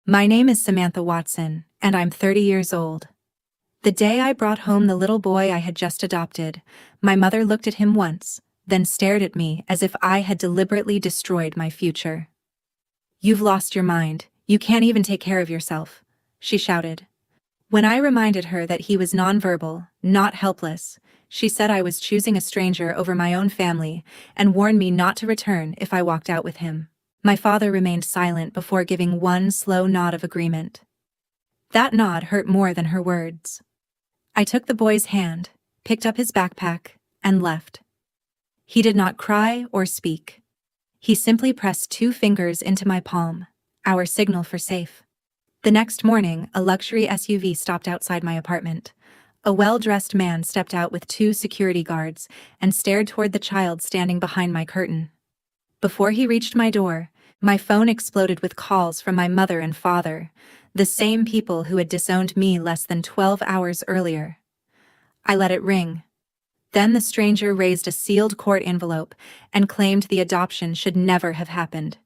My name is Samantha Watson, and I'm 30 years old. The day I brought home the little boy I had just adopted, my mother looked at him once, then stared at me as if I had deliberately destroyed my future. "You've lost your mind, you can't even take care of yourself," she shouted. When I reminded her that he was nonverbal, not helpless, she said I was choosing a stranger over my own family and warned me not to return if I walked out with him. My father remained silent before giving one slow nod of agreement. That nod hurt more than her words. I took the boy's hand, picked up his backpack, and left. He did not cry or speak. He simply pressed 2 fingers into my palm, our signal for safe. The next morning, a luxury SUV stopped outside my apartment. A well-dressed man stepped out with 2 security guards and stared toward the child standing behind my curtain. Before he reached my door, my phone exploded with calls from my mother and father, the same people who had disowned me less than 12 hours earlier. I let it ring. Then the stranger raised a sealed court envelope and claimed the adoption should never have happened.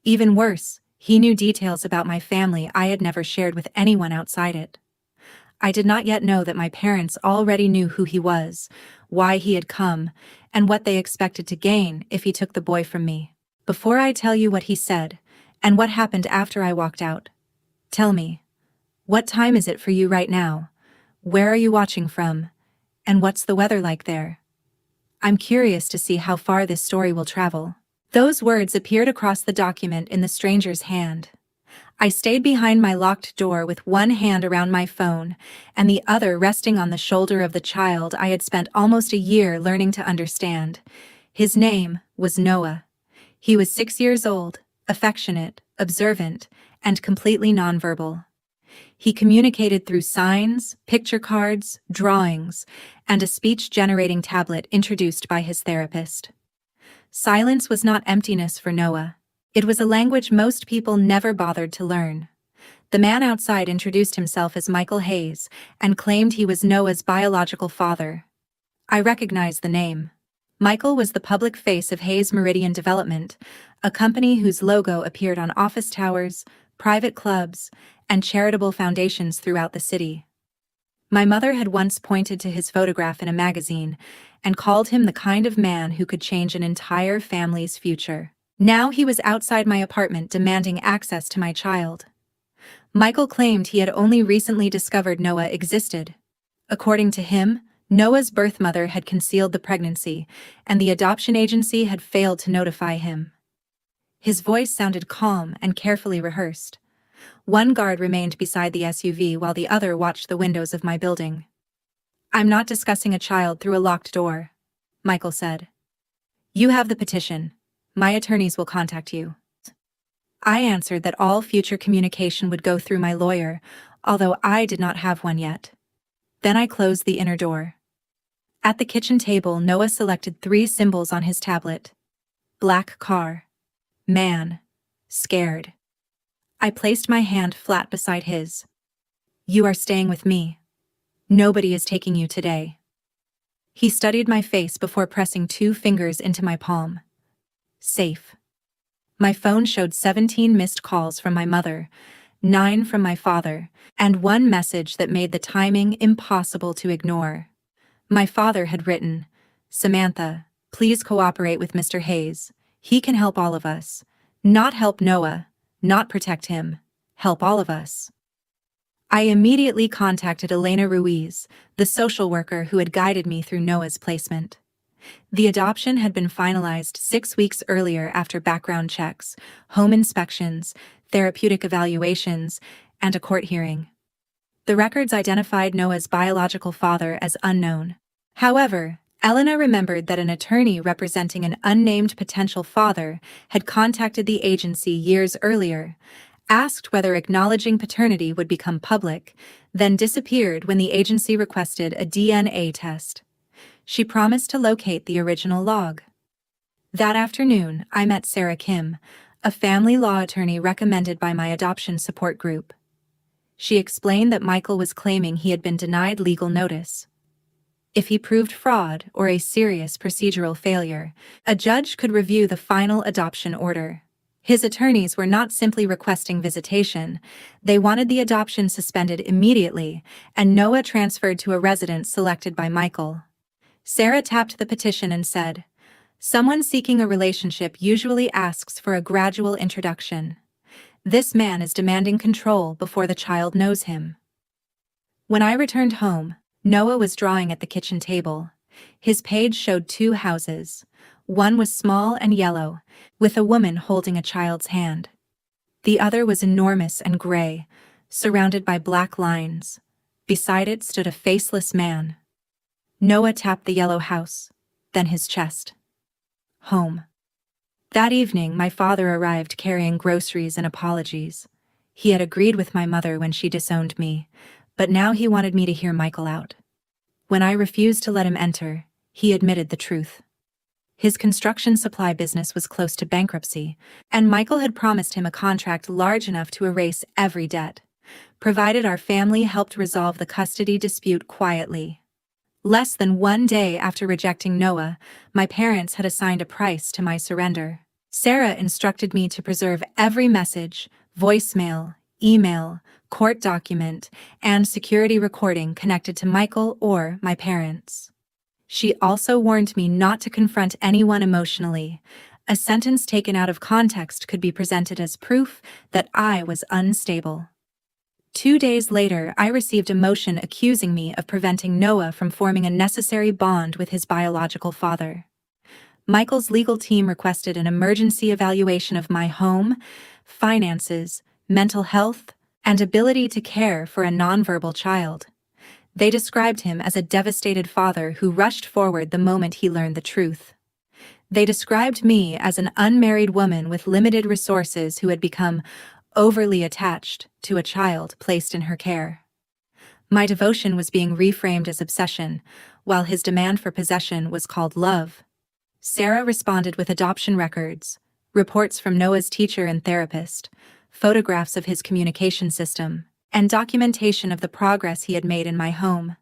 Even worse, he knew details about my family I had never shared with anyone outside it. I did not yet know that my parents already knew who he was, why he had come, and what they expected to gain if he took the boy from me. Before I tell you what he said, and what happened after I walked out, tell me, what time is it for you right now? Where are you watching from? And what's the weather like there? I'm curious to see how far this story will travel. Those words appeared across the document in the stranger's hand. I stayed behind my locked door with one hand around my phone and the other resting on the shoulder of the child I had spent almost a year learning to understand. His name was Noah. He was 6 years old, affectionate, observant, and completely nonverbal. He communicated through signs, picture cards, drawings, and a speech-generating tablet introduced by his therapist. Silence was not emptiness for Noah. It was a language most people never bothered to learn. The man outside introduced himself as Michael Hayes and claimed he was Noah's biological father. I recognized the name. Michael was the public face of Hayes Meridian Development, a company whose logo appeared on office towers, private clubs, and charitable foundations throughout the city. My mother had once pointed to his photograph in a magazine and called him the kind of man who could change an entire family's future. Now he was outside my apartment demanding access to my child. Michael claimed he had only recently discovered Noah existed. According to him, Noah's birth mother had concealed the pregnancy, and the adoption agency had failed to notify him. His voice sounded calm and carefully rehearsed. One guard remained beside the SUV while the other watched the windows of my building. "I'm not discussing a child through a locked door," Michael said. "You have the petition. My attorneys will contact you." I answered that all future communication would go through my lawyer, although I did not have one yet. Then I closed the inner door. At the kitchen table, Noah selected 3 symbols on his tablet. Black car. Man. Scared. I placed my hand flat beside his. "You are staying with me. Nobody is taking you today." He studied my face before pressing 2 fingers into my palm. Safe. My phone showed 17 missed calls from my mother, 9 from my father, and 1 message that made the timing impossible to ignore. My father had written, "Samantha, please cooperate with Mr. Hayes. He can help all of us. Not help Noah, not protect him. Help all of us." I immediately contacted Elena Ruiz, the social worker who had guided me through Noah's placement. The adoption had been finalized 6 weeks earlier after background checks, home inspections, therapeutic evaluations, and a court hearing. The records identified Noah's biological father as unknown. However, Elena remembered that an attorney representing an unnamed potential father had contacted the agency years earlier, asked whether acknowledging paternity would become public, then disappeared when the agency requested a DNA test. She promised to locate the original log. That afternoon, I met Sarah Kim, a family law attorney recommended by my adoption support group. She explained that Michael was claiming he had been denied legal notice. If he proved fraud or a serious procedural failure, a judge could review the final adoption order. His attorneys were not simply requesting visitation, they wanted the adoption suspended immediately, and Noah transferred to a residence selected by Michael. Sarah tapped the petition and said, "Someone seeking a relationship usually asks for a gradual introduction. This man is demanding control before the child knows him." When I returned home, Noah was drawing at the kitchen table. His page showed 2 houses. One was small and yellow, with a woman holding a child's hand. The other was enormous and gray, surrounded by black lines. Beside it stood a faceless man. Noah tapped the yellow house, then his chest. Home. That evening, my father arrived carrying groceries and apologies. He had agreed with my mother when she disowned me, but now he wanted me to hear Michael out. When I refused to let him enter, he admitted the truth. His construction supply business was close to bankruptcy, and Michael had promised him a contract large enough to erase every debt, provided our family helped resolve the custody dispute quietly. Less than 1 day after rejecting Noah, my parents had assigned a price to my surrender. Sarah instructed me to preserve every message, voicemail, email, court document, and security recording connected to Michael or my parents. She also warned me not to confront anyone emotionally. A sentence taken out of context could be presented as proof that I was unstable. 2 days later, I received a motion accusing me of preventing Noah from forming a necessary bond with his biological father. Michael's legal team requested an emergency evaluation of my home, finances, mental health, and ability to care for a nonverbal child. They described him as a devastated father who rushed forward the moment he learned the truth. They described me as an unmarried woman with limited resources who had become overly attached to a child placed in her care. My devotion was being reframed as obsession, while his demand for possession was called love. Sarah responded with adoption records, reports from Noah's teacher and therapist, photographs of his communication system, and documentation of the progress he had made in my home.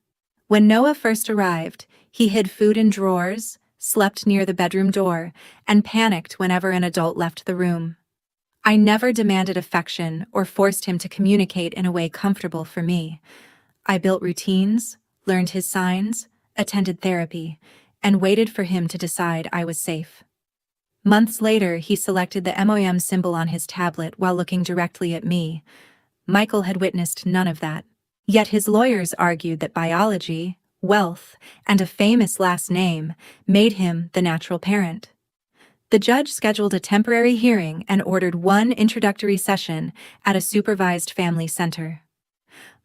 When Noah first arrived, he hid food in drawers, slept near the bedroom door, and panicked whenever an adult left the room. I never demanded affection or forced him to communicate in a way comfortable for me. I built routines, learned his signs, attended therapy, and waited for him to decide I was safe. Months later, he selected the MOM symbol on his tablet while looking directly at me. Michael had witnessed none of that. Yet his lawyers argued that biology, wealth, and a famous last name made him the natural parent. The judge scheduled a temporary hearing and ordered 1 introductory session at a supervised family center.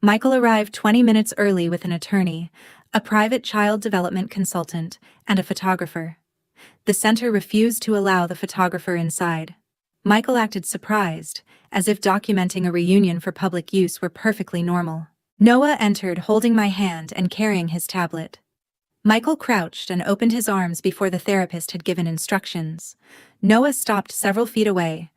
Michael arrived 20 minutes early with an attorney, a private child development consultant, and a photographer. The center refused to allow the photographer inside. Michael acted surprised, as if documenting a reunion for public use were perfectly normal. Noah entered holding my hand and carrying his tablet. Michael crouched and opened his arms before the therapist had given instructions. Noah stopped several feet away.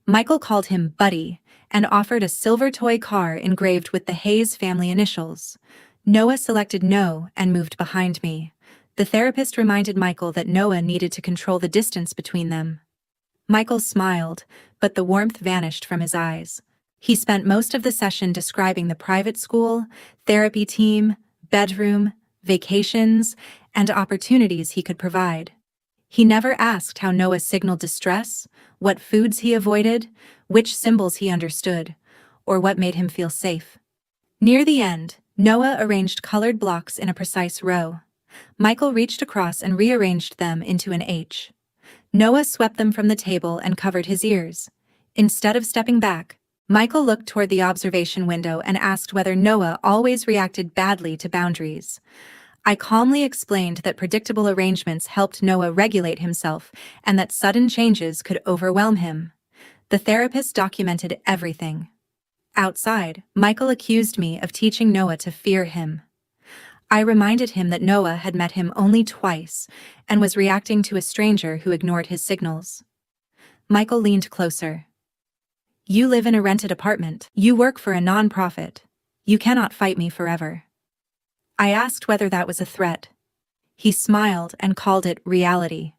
Michael called him Buddy and offered a silver toy car engraved with the Hayes family initials. Noah selected no and moved behind me. The therapist reminded Michael that Noah needed to control the distance between them. Michael smiled, but the warmth vanished from his eyes. He spent most of the session describing the private school, therapy team, bedroom, vacations, and opportunities he could provide. He never asked how Noah signaled distress, what foods he avoided, which symbols he understood, or what made him feel safe. Near the end, Noah arranged colored blocks in a precise row. Michael reached across and rearranged them into an H. Noah swept them from the table and covered his ears. Instead of stepping back, Michael looked toward the observation window and asked whether Noah always reacted badly to boundaries. I calmly explained that predictable arrangements helped Noah regulate himself and that sudden changes could overwhelm him. The therapist documented everything. Outside, Michael accused me of teaching Noah to fear him. I reminded him that Noah had met him only twice and was reacting to a stranger who ignored his signals. Michael leaned closer. "You live in a rented apartment. You work for a nonprofit. You cannot fight me forever." I asked whether that was a threat. He smiled and called it reality.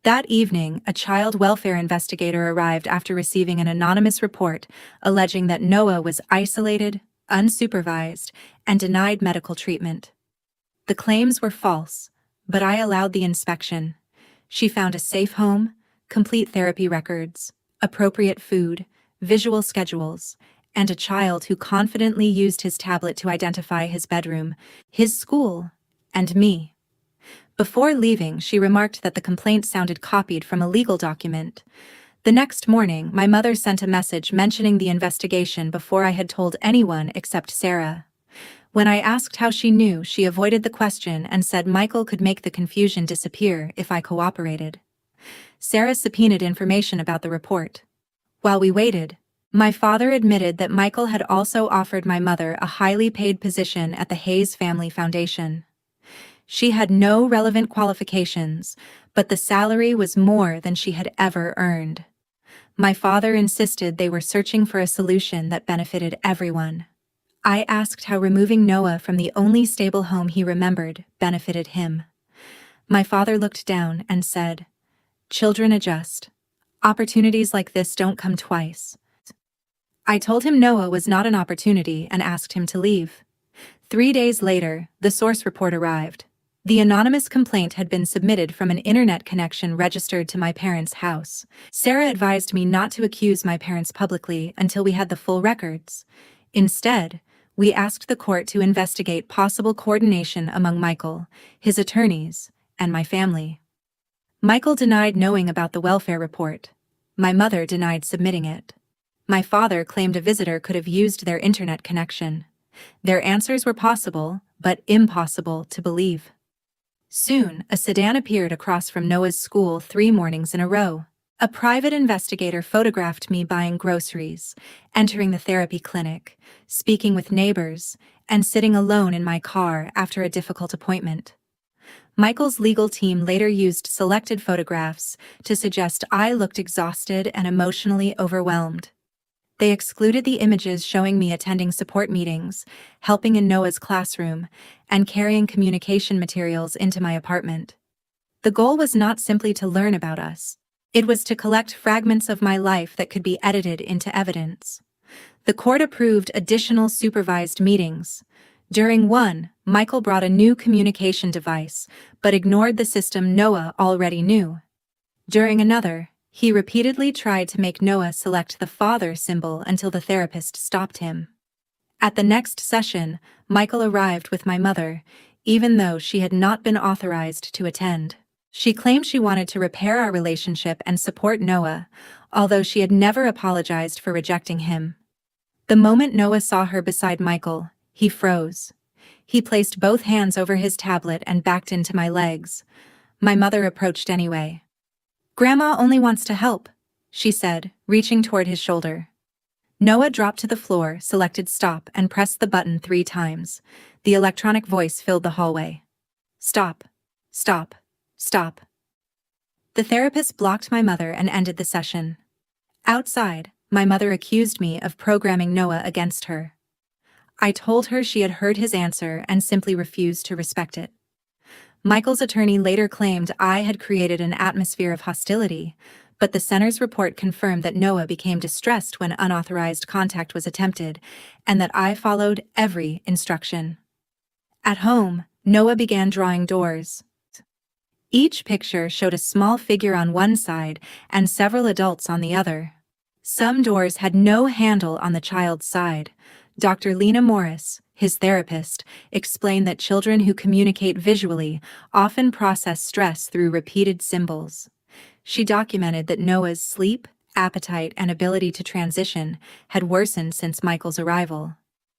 That evening, a child welfare investigator arrived after receiving an anonymous report alleging that Noah was isolated, unsupervised, and denied medical treatment. The claims were false, but I allowed the inspection. She found a safe home, complete therapy records, appropriate food, visual schedules, and a child who confidently used his tablet to identify his bedroom, his school, and me. Before leaving, she remarked that the complaint sounded copied from a legal document. The next morning, my mother sent a message mentioning the investigation before I had told anyone except Sarah. When I asked how she knew, she avoided the question and said Michael could make the confusion disappear if I cooperated. Sarah subpoenaed information about the report. While we waited, my father admitted that Michael had also offered my mother a highly paid position at the Hayes Family Foundation. She had no relevant qualifications, but the salary was more than she had ever earned. My father insisted they were searching for a solution that benefited everyone. I asked how removing Noah from the only stable home he remembered benefited him. My father looked down and said, "Children adjust. Opportunities like this don't come twice." I told him Noah was not an opportunity and asked him to leave. 3 days later, the source report arrived. The anonymous complaint had been submitted from an internet connection registered to my parents' house. Sarah advised me not to accuse my parents publicly until we had the full records. Instead, we asked the court to investigate possible coordination among Michael, his attorneys, and my family. Michael denied knowing about the welfare report. My mother denied submitting it. My father claimed a visitor could have used their internet connection. Their answers were possible, but impossible to believe. Soon, a sedan appeared across from Noah's school 3 mornings in a row. A private investigator photographed me buying groceries, entering the therapy clinic, speaking with neighbors, and sitting alone in my car after a difficult appointment. Michael's legal team later used selected photographs to suggest I looked exhausted and emotionally overwhelmed. They excluded the images showing me attending support meetings, helping in Noah's classroom, and carrying communication materials into my apartment. The goal was not simply to learn about us. It was to collect fragments of my life that could be edited into evidence. The court approved additional supervised meetings. During one, Michael brought a new communication device, but ignored the system Noah already knew. During another, he repeatedly tried to make Noah select the father symbol until the therapist stopped him. At the next session, Michael arrived with my mother, even though she had not been authorized to attend. She claimed she wanted to repair our relationship and support Noah, although she had never apologized for rejecting him. The moment Noah saw her beside Michael, he froze. He placed both hands over his tablet and backed into my legs. My mother approached anyway. "Grandma only wants to help," she said, reaching toward his shoulder. Noah dropped to the floor, selected stop, and pressed the button 3 times. The electronic voice filled the hallway. "Stop. Stop. Stop." The therapist blocked my mother and ended the session. Outside, my mother accused me of programming Noah against her. I told her she had heard his answer and simply refused to respect it. Michael's attorney later claimed I had created an atmosphere of hostility, but the center's report confirmed that Noah became distressed when unauthorized contact was attempted, and that I followed every instruction. At home, Noah began drawing doors. Each picture showed a small figure on one side and several adults on the other. Some doors had no handle on the child's side. Dr. Lena Morris, his therapist, explained that children who communicate visually often process stress through repeated symbols. She documented that Noah's sleep, appetite, and ability to transition had worsened since Michael's arrival.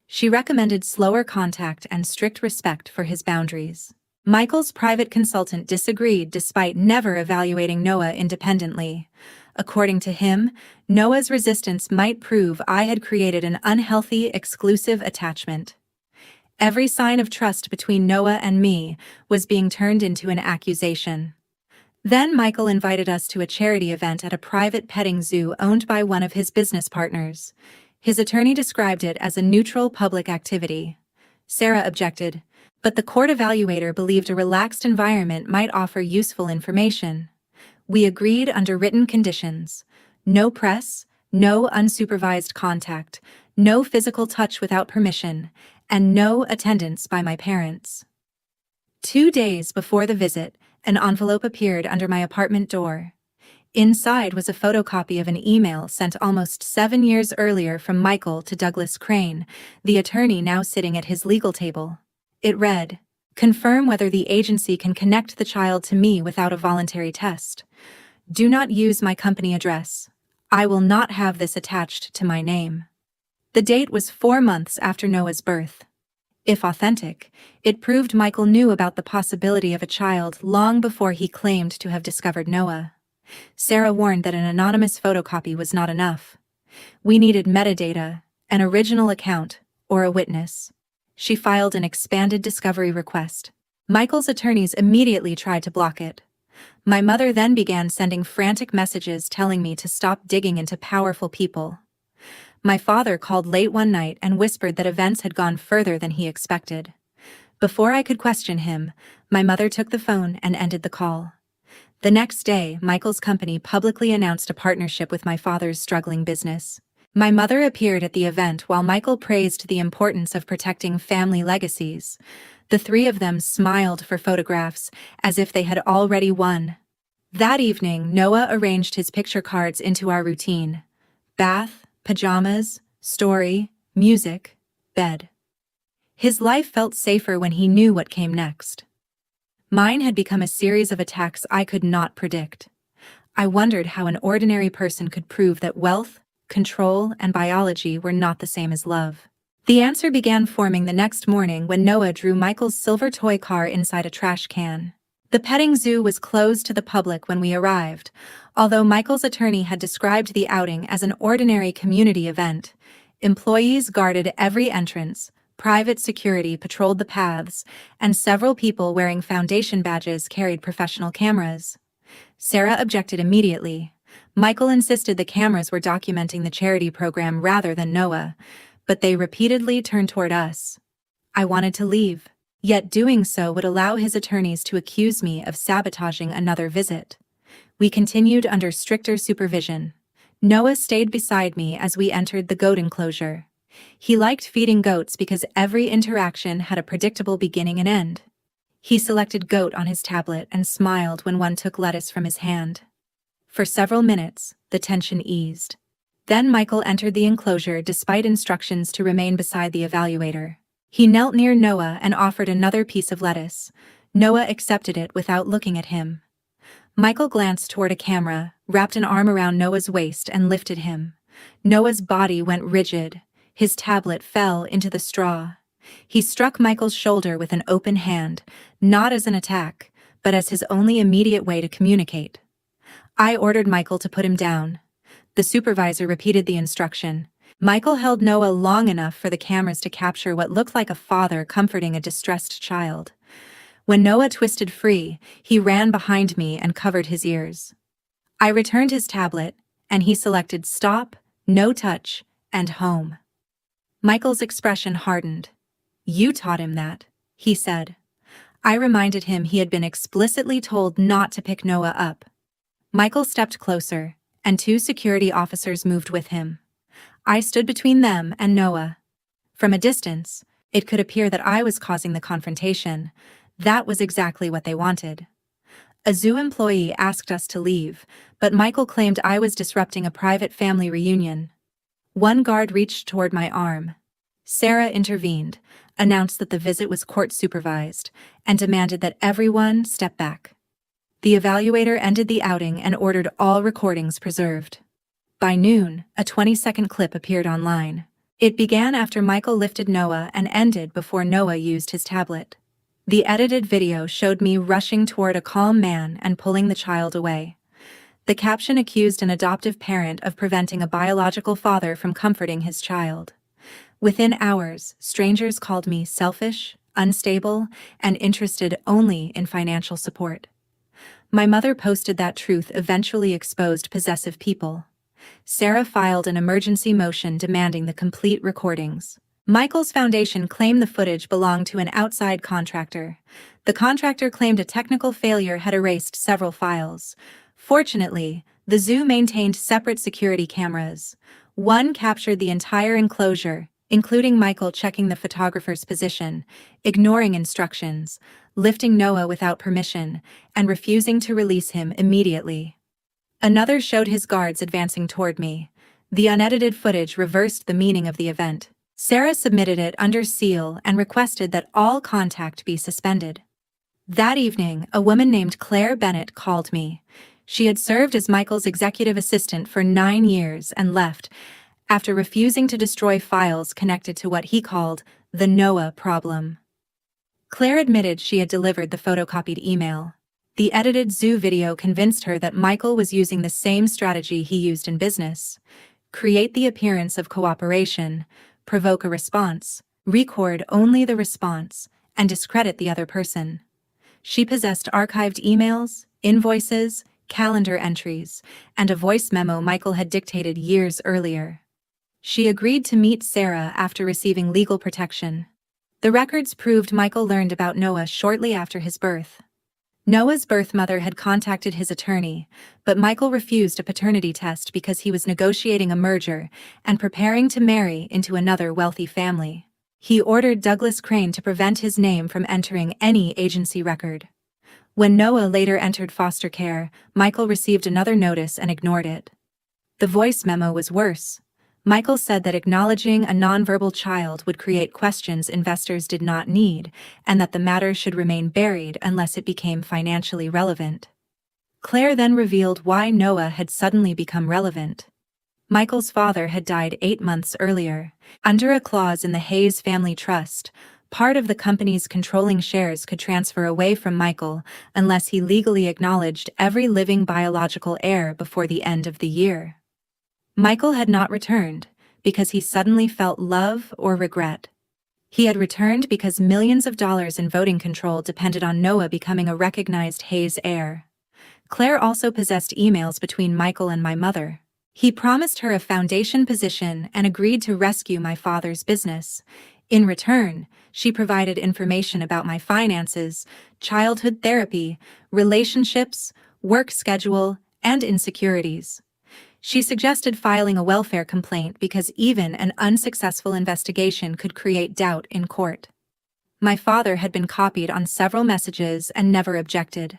She recommended slower contact and strict respect for his boundaries. Michael's private consultant disagreed despite never evaluating Noah independently. According to him, Noah's resistance might prove I had created an unhealthy, exclusive attachment. Every sign of trust between Noah and me was being turned into an accusation. Then Michael invited us to a charity event at a private petting zoo owned by one of his business partners. His attorney described it as a neutral public activity. Sarah objected, but the court evaluator believed a relaxed environment might offer useful information. We agreed under written conditions: no press, no unsupervised contact, no physical touch without permission, and no attendance by my parents. 2 days before the visit, an envelope appeared under my apartment door. Inside was a photocopy of an email sent almost 7 years earlier from Michael to Douglas Crane, the attorney now sitting at his legal table. It read, "Confirm whether the agency can connect the child to me without a voluntary test. Do not use my company address. I will not have this attached to my name." The date was 4 months after Noah's birth. If authentic, it proved Michael knew about the possibility of a child long before he claimed to have discovered Noah. Sarah warned that an anonymous photocopy was not enough. We needed metadata, an original account, or a witness. She filed an expanded discovery request. Michael's attorneys immediately tried to block it. My mother then began sending frantic messages telling me to stop digging into powerful people. My father called late one night and whispered that events had gone further than he expected. Before I could question him, my mother took the phone and ended the call. The next day, Michael's company publicly announced a partnership with my father's struggling business. My mother appeared at the event while Michael praised the importance of protecting family legacies. The three of them smiled for photographs, as if they had already won. That evening, Noah arranged his picture cards into our routine: bath, pajamas, story, music, bed. His life felt safer when he knew what came next. Mine had become a series of attacks I could not predict. I wondered how an ordinary person could prove that wealth, control, and biology were not the same as love. The answer began forming the next morning when Noah drew Michael's silver toy car inside a trash can. The petting zoo was closed to the public when we arrived, although Michael's attorney had described the outing as an ordinary community event. Employees guarded every entrance, private security patrolled the paths, and several people wearing foundation badges carried professional cameras. Sarah objected immediately. Michael insisted the cameras were documenting the charity program rather than Noah, but they repeatedly turned toward us. I wanted to leave, yet doing so would allow his attorneys to accuse me of sabotaging another visit. We continued under stricter supervision. Noah stayed beside me as we entered the goat enclosure. He liked feeding goats because every interaction had a predictable beginning and end. He selected goat on his tablet and smiled when one took lettuce from his hand. For several minutes, the tension eased. Then Michael entered the enclosure despite instructions to remain beside the evaluator. He knelt near Noah and offered another piece of lettuce. Noah accepted it without looking at him. Michael glanced toward a camera, wrapped an arm around Noah's waist and lifted him. Noah's body went rigid. His tablet fell into the straw. He struck Michael's shoulder with an open hand, not as an attack, but as his only immediate way to communicate. I ordered Michael to put him down. The supervisor repeated the instruction. Michael held Noah long enough for the cameras to capture what looked like a father comforting a distressed child. When Noah twisted free, he ran behind me and covered his ears. I returned his tablet, and he selected stop, no touch, and home. Michael's expression hardened. "You taught him that," he said. I reminded him he had been explicitly told not to pick Noah up. Michael stepped closer, and 2 security officers moved with him. I stood between them and Noah. From a distance, it could appear that I was causing the confrontation. That was exactly what they wanted. A zoo employee asked us to leave, but Michael claimed I was disrupting a private family reunion. One guard reached toward my arm. Sarah intervened, announced that the visit was court-supervised, and demanded that everyone step back. The evaluator ended the outing and ordered all recordings preserved. By noon, a 20-second clip appeared online. It began after Michael lifted Noah and ended before Noah used his tablet. The edited video showed me rushing toward a calm man and pulling the child away. The caption accused an adoptive parent of preventing a biological father from comforting his child. Within hours, strangers called me selfish, unstable, and interested only in financial support. My mother posted that truth eventually exposed possessive people. Sarah filed an emergency motion demanding the complete recordings. Michael's foundation claimed the footage belonged to an outside contractor. The contractor claimed a technical failure had erased several files. Fortunately, the zoo maintained separate security cameras. One captured the entire enclosure, including Michael checking the photographer's position, ignoring instructions, lifting Noah without permission, and refusing to release him immediately. Another showed his guards advancing toward me. The unedited footage reversed the meaning of the event. Sarah submitted it under seal and requested that all contact be suspended. That evening, a woman named Claire Bennett called me. She had served as Michael's executive assistant for 9 years and left after refusing to destroy files connected to what he called the Noah problem. Claire admitted she had delivered the photocopied email. The edited zoo video convinced her that Michael was using the same strategy he used in business: create the appearance of cooperation, provoke a response, record only the response, and discredit the other person. She possessed archived emails, invoices, calendar entries, and a voice memo Michael had dictated years earlier. She agreed to meet Sarah after receiving legal protection. The records proved Michael learned about Noah shortly after his birth. Noah's birth mother had contacted his attorney, but Michael refused a paternity test because he was negotiating a merger and preparing to marry into another wealthy family. He ordered Douglas Crane to prevent his name from entering any agency record. When Noah later entered foster care, Michael received another notice and ignored it. The voice memo was worse. Michael said that acknowledging a nonverbal child would create questions investors did not need, and that the matter should remain buried unless it became financially relevant. Claire then revealed why Noah had suddenly become relevant. Michael's father had died 8 months earlier. Under a clause in the Hayes family trust, part of the company's controlling shares could transfer away from Michael unless he legally acknowledged every living biological heir before the end of the year. Michael had not returned because he suddenly felt love or regret. He had returned because millions of dollars in voting control depended on Noah becoming a recognized Hayes heir. Claire also possessed emails between Michael and my mother. He promised her a foundation position and agreed to rescue my father's business. In return, she provided information about my finances, childhood therapy, relationships, work schedule, and insecurities. She suggested filing a welfare complaint because even an unsuccessful investigation could create doubt in court. My father had been copied on several messages and never objected.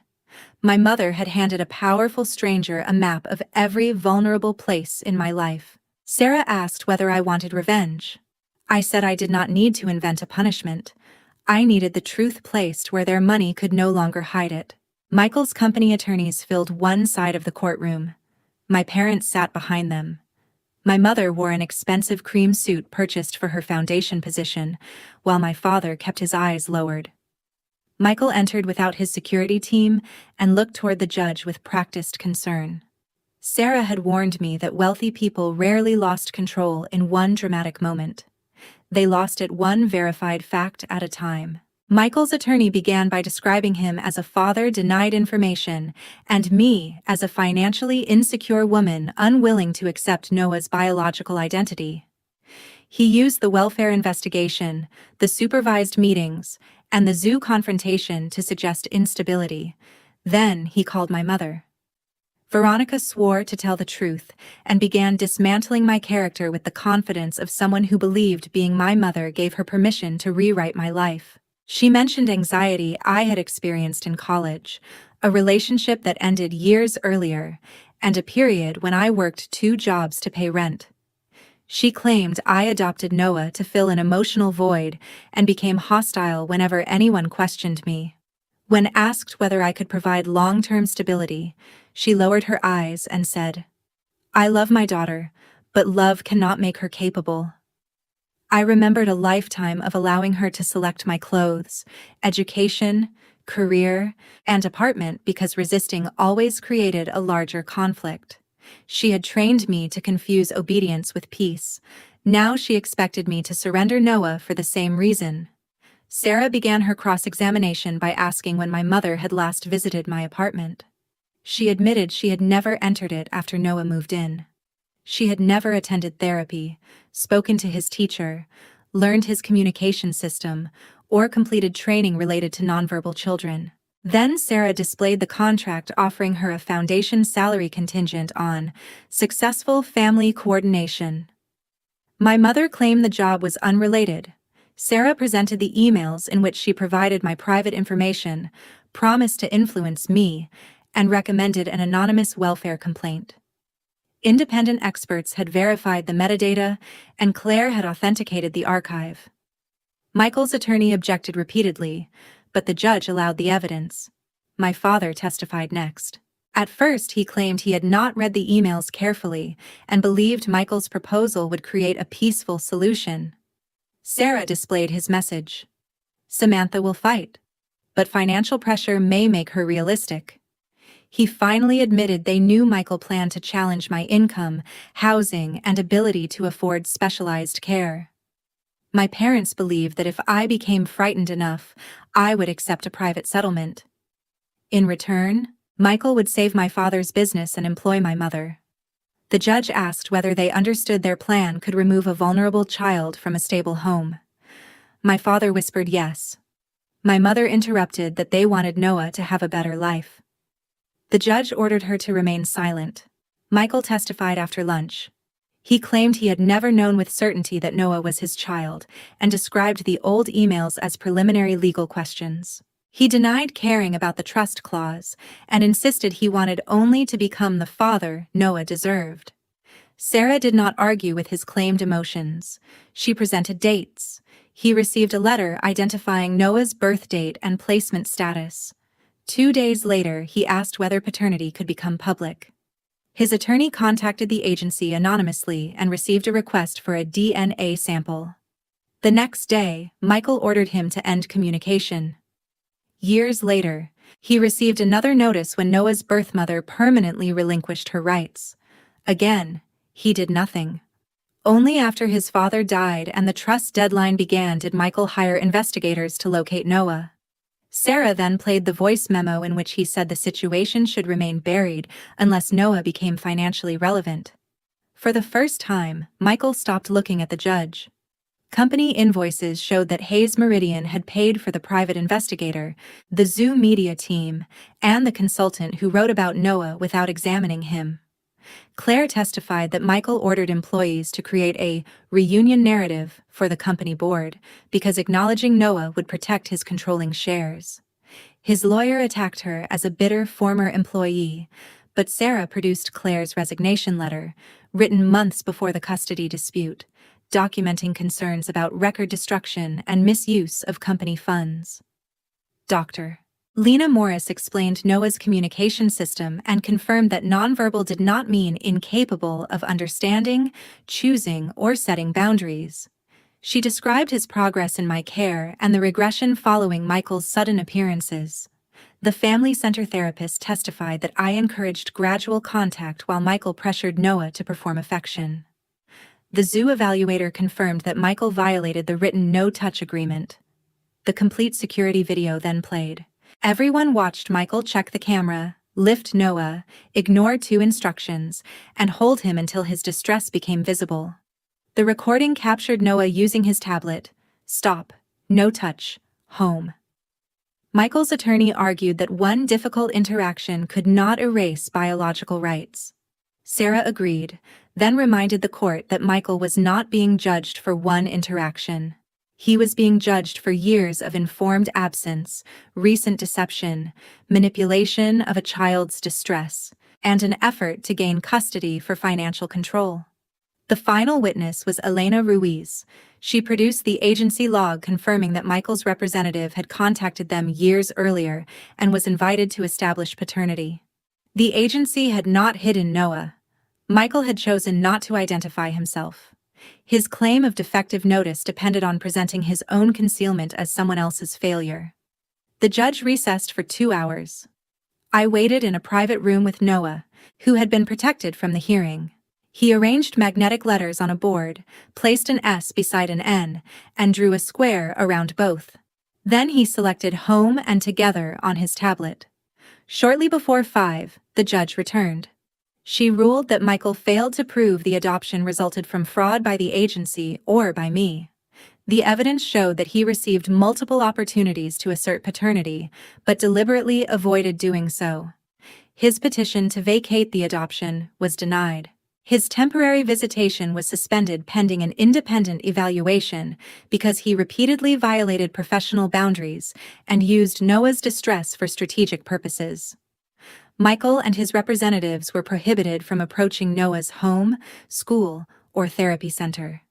My mother had handed a powerful stranger a map of every vulnerable place in my life. Sarah asked whether I wanted revenge. I said I did not need to invent a punishment. I needed the truth placed where their money could no longer hide it. Michael's company attorneys filled one side of the courtroom. My parents sat behind them. My mother wore an expensive cream suit purchased for her foundation position, while my father kept his eyes lowered. Michael entered without his security team and looked toward the judge with practiced concern. Sarah had warned me that wealthy people rarely lost control in one dramatic moment. They lost it one verified fact at a time. Michael's attorney began by describing him as a father denied information and me as a financially insecure woman unwilling to accept Noah's biological identity. He used the welfare investigation, the supervised meetings, and the zoo confrontation to suggest instability. Then he called my mother. Veronica swore to tell the truth and began dismantling my character with the confidence of someone who believed being my mother gave her permission to rewrite my life. She mentioned anxiety I had experienced in college, a relationship that ended years earlier, and a period when I worked 2 jobs to pay rent. She claimed I adopted Noah to fill an emotional void and became hostile whenever anyone questioned me. When asked whether I could provide long-term stability, she lowered her eyes and said, "I love my daughter, but love cannot make her capable." I remembered a lifetime of allowing her to select my clothes, education, career, and apartment because resisting always created a larger conflict. She had trained me to confuse obedience with peace. Now she expected me to surrender Noah for the same reason. Sarah began her cross-examination by asking when my mother had last visited my apartment. She admitted she had never entered it after Noah moved in. She had never attended therapy, spoken to his teacher, learned his communication system, or completed training related to nonverbal children. Then Sarah displayed the contract offering her a foundation salary contingent on successful family coordination. My mother claimed the job was unrelated. Sarah presented the emails in which she provided my private information, promised to influence me, and recommended an anonymous welfare complaint. Independent experts had verified the metadata, and Claire had authenticated the archive. Michael's attorney objected repeatedly, but the judge allowed the evidence. My father testified next. At first, he claimed he had not read the emails carefully and believed Michael's proposal would create a peaceful solution. Sarah displayed his message. Samantha will fight, but financial pressure may make her realistic. He finally admitted they knew Michael planned to challenge my income, housing, and ability to afford specialized care. My parents believed that if I became frightened enough, I would accept a private settlement. In return, Michael would save my father's business and employ my mother. The judge asked whether they understood their plan could remove a vulnerable child from a stable home. My father whispered yes. My mother interrupted that they wanted Noah to have a better life. The judge ordered her to remain silent. Michael testified after lunch. He claimed he had never known with certainty that Noah was his child, and described the old emails as preliminary legal questions. He denied caring about the trust clause, and insisted he wanted only to become the father Noah deserved. Sarah did not argue with his claimed emotions. She presented dates. He received a letter identifying Noah's birth date and placement status. 2 days later, he asked whether paternity could become public. His attorney contacted the agency anonymously and received a request for a DNA sample. The next day, Michael ordered him to end communication. Years later, he received another notice when Noah's birth mother permanently relinquished her rights. Again, he did nothing. Only after his father died and the trust deadline began did Michael hire investigators to locate Noah. Sarah then played the voice memo in which he said the situation should remain buried unless Noah became financially relevant. For the first time, Michael stopped looking at the judge. Company invoices showed that Hayes Meridian had paid for the private investigator, the Zoo media team, and the consultant who wrote about Noah without examining him. Claire testified that Michael ordered employees to create a reunion narrative for the company board because acknowledging Noah would protect his controlling shares. His lawyer attacked her as a bitter former employee, but Sarah produced Claire's resignation letter, written months before the custody dispute, documenting concerns about record destruction and misuse of company funds. Dr. Lena Morris explained Noah's communication system and confirmed that nonverbal did not mean incapable of understanding, choosing, or setting boundaries. She described his progress in my care and the regression following Michael's sudden appearances. The family center therapist testified that I encouraged gradual contact while Michael pressured Noah to perform affection. The zoo evaluator confirmed that Michael violated the written no-touch agreement. The complete security video then played. Everyone watched Michael check the camera, lift Noah, ignore 2 instructions, and hold him until his distress became visible. The recording captured Noah using his tablet. Stop. No touch. Home. Michael's attorney argued that one difficult interaction could not erase biological rights. Sarah agreed, then reminded the court that Michael was not being judged for one interaction. He was being judged for years of informed absence, recent deception, manipulation of a child's distress, and an effort to gain custody for financial control. The final witness was Elena Ruiz. She produced the agency log confirming that Michael's representative had contacted them years earlier and was invited to establish paternity. The agency had not hidden Noah. Michael had chosen not to identify himself. His claim of defective notice depended on presenting his own concealment as someone else's failure. The judge recessed for 2 hours. I waited in a private room with Noah, who had been protected from the hearing. He arranged magnetic letters on a board, placed an S beside an N, and drew a square around both. Then he selected home and together on his tablet. Shortly before 5, the judge returned. She ruled that Michael failed to prove the adoption resulted from fraud by the agency or by me. The evidence showed that he received multiple opportunities to assert paternity, but deliberately avoided doing so. His petition to vacate the adoption was denied. His temporary visitation was suspended pending an independent evaluation because he repeatedly violated professional boundaries and used Noah's distress for strategic purposes. Michael and his representatives were prohibited from approaching Noah's home, school, or therapy center.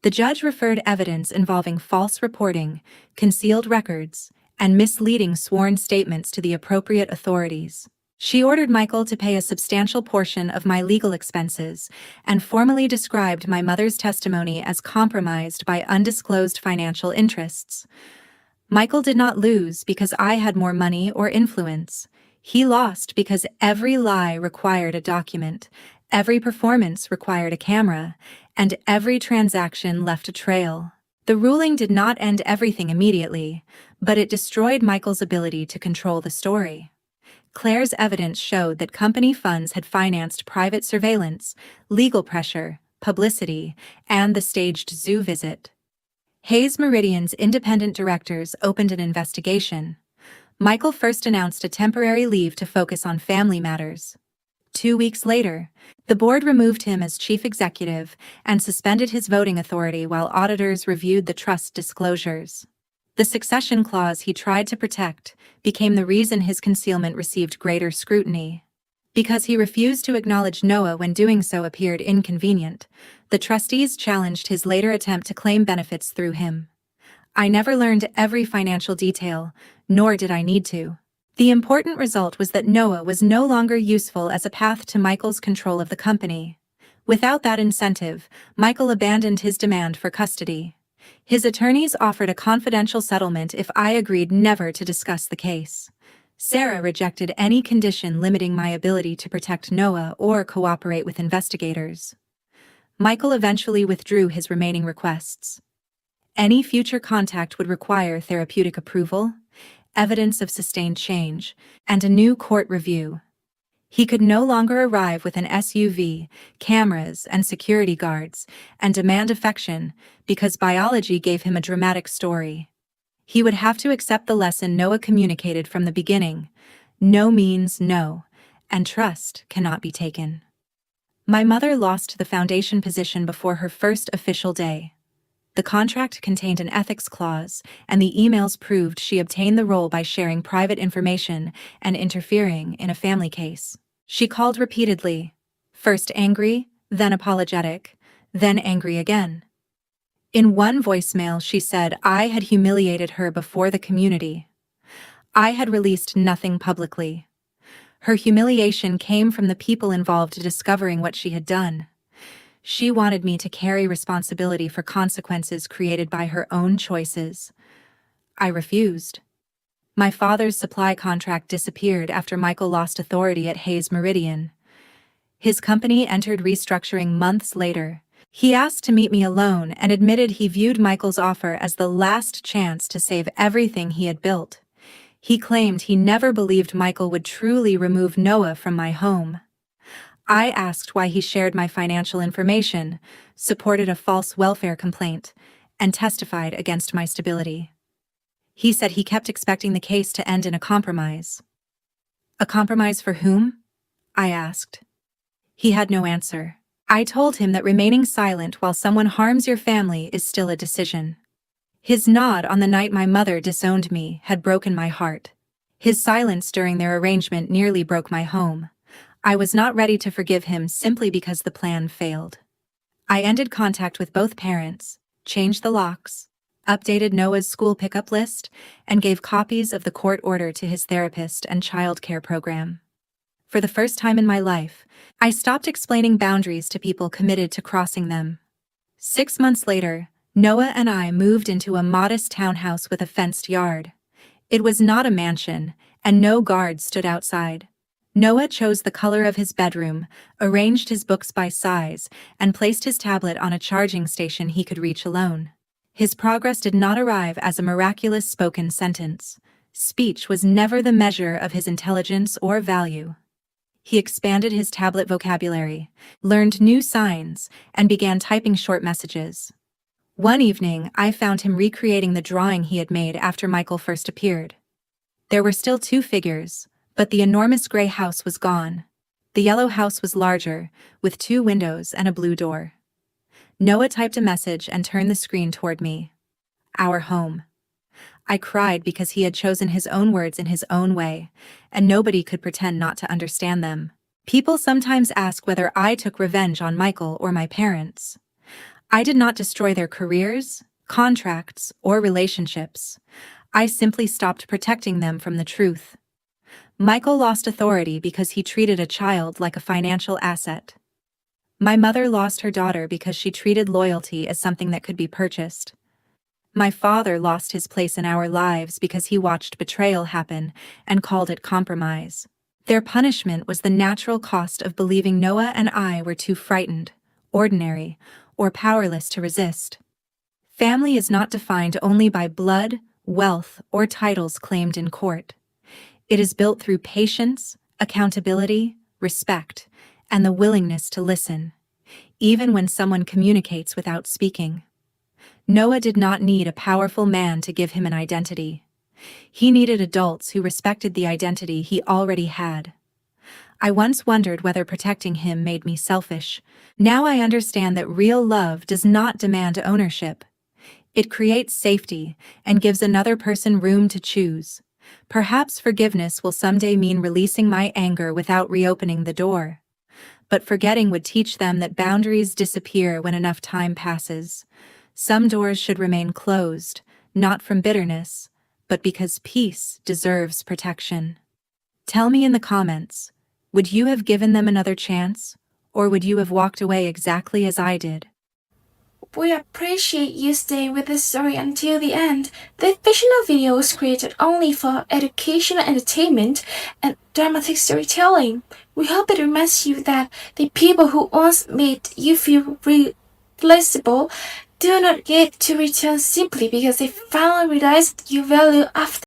The judge referred evidence involving false reporting, concealed records, and misleading sworn statements to the appropriate authorities. She ordered Michael to pay a substantial portion of my legal expenses and formally described my mother's testimony as compromised by undisclosed financial interests. Michael did not lose because I had more money or influence. He lost because every lie required a document, every performance required a camera, and every transaction left a trail. The ruling did not end everything immediately, but it destroyed Michael's ability to control the story. Claire's evidence showed that company funds had financed private surveillance, legal pressure, publicity, and the staged zoo visit. Hayes Meridian's independent directors opened an investigation. Michael first announced a temporary leave to focus on family matters. 2 weeks later, the board removed him as chief executive and suspended his voting authority while auditors reviewed the trust disclosures. The succession clause he tried to protect became the reason his concealment received greater scrutiny. Because he refused to acknowledge Noah when doing so appeared inconvenient, the trustees challenged his later attempt to claim benefits through him. I never learned every financial detail, nor did I need to. The important result was that Noah was no longer useful as a path to Michael's control of the company. Without that incentive, Michael abandoned his demand for custody. His attorneys offered a confidential settlement if I agreed never to discuss the case. Sarah rejected any condition limiting my ability to protect Noah or cooperate with investigators. Michael eventually withdrew his remaining requests. Any future contact would require therapeutic approval, evidence of sustained change, and a new court review. He could no longer arrive with an SUV, cameras, and security guards, and demand affection because biology gave him a dramatic story. He would have to accept the lesson Noah communicated from the beginning: no means no, and trust cannot be taken. My mother lost the foundation position before her first official day. The contract contained an ethics clause, and the emails proved she obtained the role by sharing private information and interfering in a family case. She called repeatedly, first angry, then apologetic, then angry again. In one voicemail, she said I had humiliated her before the community. I had released nothing publicly. Her humiliation came from the people involved discovering what she had done. She wanted me to carry responsibility for consequences created by her own choices. I refused. My father's supply contract disappeared after Michael lost authority at Hayes Meridian. His company entered restructuring months later. He asked to meet me alone and admitted he viewed Michael's offer as the last chance to save everything he had built. He claimed he never believed Michael would truly remove Noah from my home. I asked why he shared my financial information, supported a false welfare complaint, and testified against my stability. He said he kept expecting the case to end in a compromise. A compromise for whom? I asked. He had no answer. I told him that remaining silent while someone harms your family is still a decision. His nod on the night my mother disowned me had broken my heart. His silence during their arrangement nearly broke my home. I was not ready to forgive him simply because the plan failed. I ended contact with both parents, changed the locks, updated Noah's school pickup list, and gave copies of the court order to his therapist and child care program. For the first time in my life, I stopped explaining boundaries to people committed to crossing them. 6 months later, Noah and I moved into a modest townhouse with a fenced yard. It was not a mansion, and no guards stood outside. Noah chose the color of his bedroom, arranged his books by size, and placed his tablet on a charging station he could reach alone. His progress did not arrive as a miraculous spoken sentence. Speech was never the measure of his intelligence or value. He expanded his tablet vocabulary, learned new signs, and began typing short messages. One evening, I found him recreating the drawing he had made after Michael first appeared. There were still two figures, but the enormous gray house was gone. The yellow house was larger, with 2 windows and a blue door. Noah typed a message and turned the screen toward me. Our home. I cried because he had chosen his own words in his own way, and nobody could pretend not to understand them. People sometimes ask whether I took revenge on Michael or my parents. I did not destroy their careers, contracts, or relationships. I simply stopped protecting them from the truth. Michael lost authority because he treated a child like a financial asset. My mother lost her daughter because she treated loyalty as something that could be purchased. My father lost his place in our lives because he watched betrayal happen and called it compromise. Their punishment was the natural cost of believing Noah and I were too frightened, ordinary, or powerless to resist. Family is not defined only by blood, wealth, or titles claimed in court. It is built through patience, accountability, respect, and the willingness to listen, even when someone communicates without speaking. Noah did not need a powerful man to give him an identity. He needed adults who respected the identity he already had. I once wondered whether protecting him made me selfish. Now I understand that real love does not demand ownership. It creates safety and gives another person room to choose. Perhaps forgiveness will someday mean releasing my anger without reopening the door. But forgetting would teach them that boundaries disappear when enough time passes. Some doors should remain closed, not from bitterness, but because peace deserves protection. Tell me in the comments, would you have given them another chance, or would you have walked away exactly as I did? We appreciate you staying with the story until the end. The fictional video was created only for educational entertainment and dramatic storytelling. We hope it reminds you that the people who once made you feel replaceable do not get to return simply because they finally realized your value after